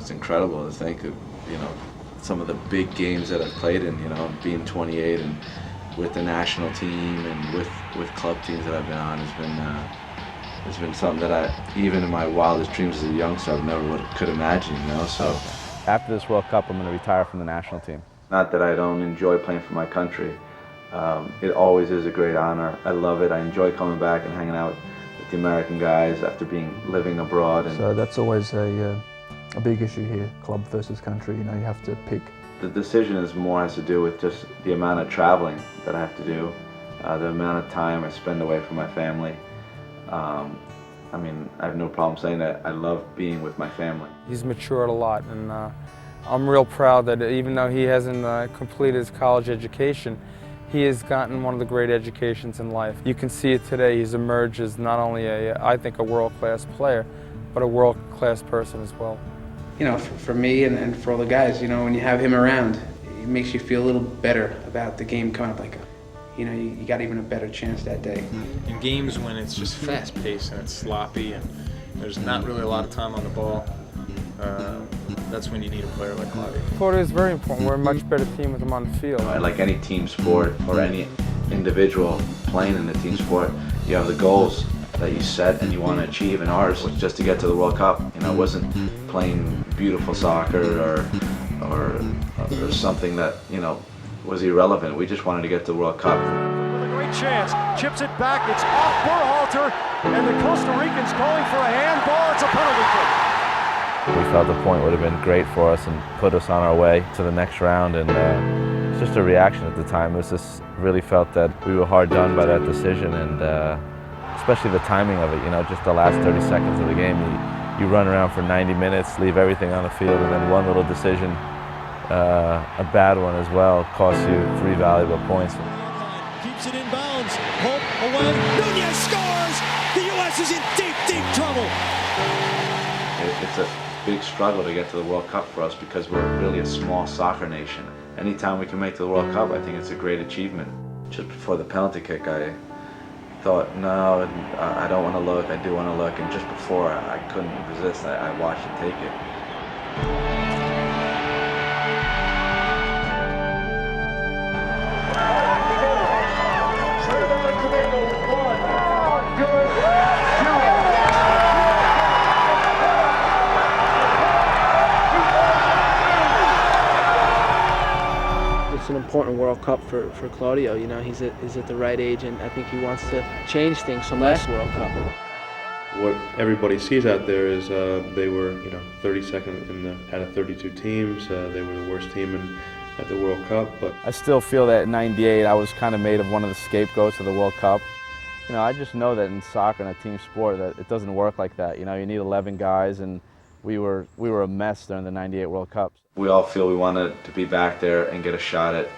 just incredible to think of, some of the big games that I've played in, being 28 and with the national team and with club teams that I've been on has been something that even in my wildest dreams as a youngster, I never could imagine, so. After this World Cup, I'm going to retire from the national team. Not that I don't enjoy playing for my country. It always is a great honor. I love it. I enjoy coming back and hanging out with the American guys after living abroad. And so that's always a big issue here, club versus country. You have to pick. The decision has to do with just the amount of traveling that I have to do, the amount of time I spend away from my family. I have no problem saying that I love being with my family. He's matured a lot, and I'm real proud that even though he hasn't completed his college education, he has gotten one of the great educations in life. You can see it today. He's emerged as not only I think a world-class player, but a world-class person as well. For me and for all the guys, when you have him around, it makes you feel a little better about the game coming up. You got even a better chance that day. In games when it's just fast-paced and it's sloppy and there's not really a lot of time on the ball, that's when you need a player like Claudio. Claudio is very important. We're a much better team with him on the field. Like any team sport or any individual playing in the team sport, you have the goals that you set and you want to achieve, and ours was just to get to the World Cup. It wasn't playing beautiful soccer or something that, was irrelevant. We just wanted to get to the World Cup. With a great chance, chips it back, it's off Berhalter, and the Costa Ricans calling for a handball. It's a penalty kick. We felt the point would have been great for us and put us on our way to the next round, and it's just a reaction at the time. It was just really felt that we were hard done by that decision, and especially the timing of it, just the last 30 seconds of the game. You run around for 90 minutes, leave everything on the field, and then one little decision, a bad one as well, costs you 3 valuable points. Keeps it in bounds. Hope away. Nunez scores! The U.S. is in deep, deep trouble. It's a big struggle to get to the World Cup for us because we're really a small soccer nation. Anytime we can make the World Cup, I think it's a great achievement. Just before the penalty kick, I thought, no, I don't want to look, I do want to look, and just before I couldn't resist, I watched him take it. It's an important World Cup for Claudio. He's at the right age, and I think he wants to change things from last World Cup. What everybody sees out there is they were 32nd out of 32 teams. They were the worst team at the World Cup. But I still feel that in '98 I was kind of made of one of the scapegoats of the World Cup. I just know that in soccer and a team sport that it doesn't work like that. You need 11 guys, and we were a mess during the '98 World Cup. We all feel we wanted to be back there and get a shot at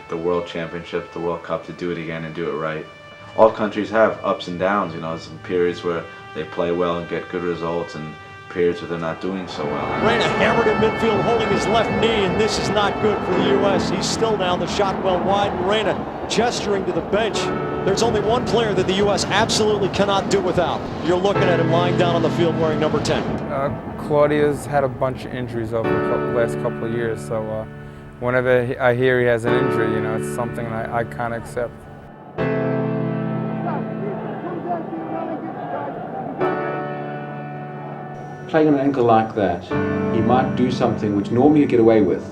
the World Championship, the World Cup, to do it again and do it right. All countries have ups and downs, some periods where they play well and get good results, and periods where they're not doing so well. Reyna hammered in midfield, holding his left knee, and this is not good for the U.S. He's still down, the shot well wide, and Reyna gesturing to the bench. There's only one player that the U.S. absolutely cannot do without. You're looking at him lying down on the field wearing number 10. Claudio's had a bunch of injuries over the last couple of years, so whenever I hear he has an injury, it's something I can't accept. Playing on an ankle like that, he might do something which normally you get away with.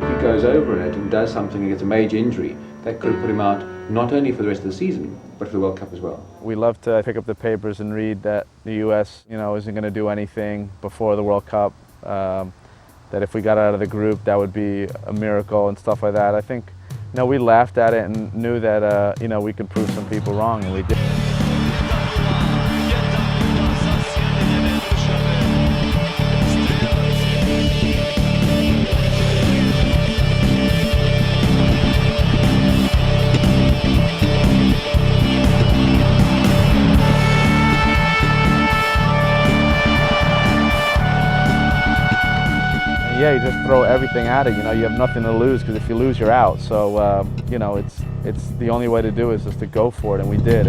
If he goes over it and does something and gets a major injury, that could put him out not only for the rest of the season, but for the World Cup as well. We love to pick up the papers and read that the U.S. isn't going to do anything before the World Cup, that if we got out of the group that would be a miracle and stuff like that. I think we laughed at it and knew that we could prove some people wrong, and we did. Yeah, you just throw everything at it. You have nothing to lose, because if you lose, you're out. So, it's the only way to do it is just to go for it, and we did.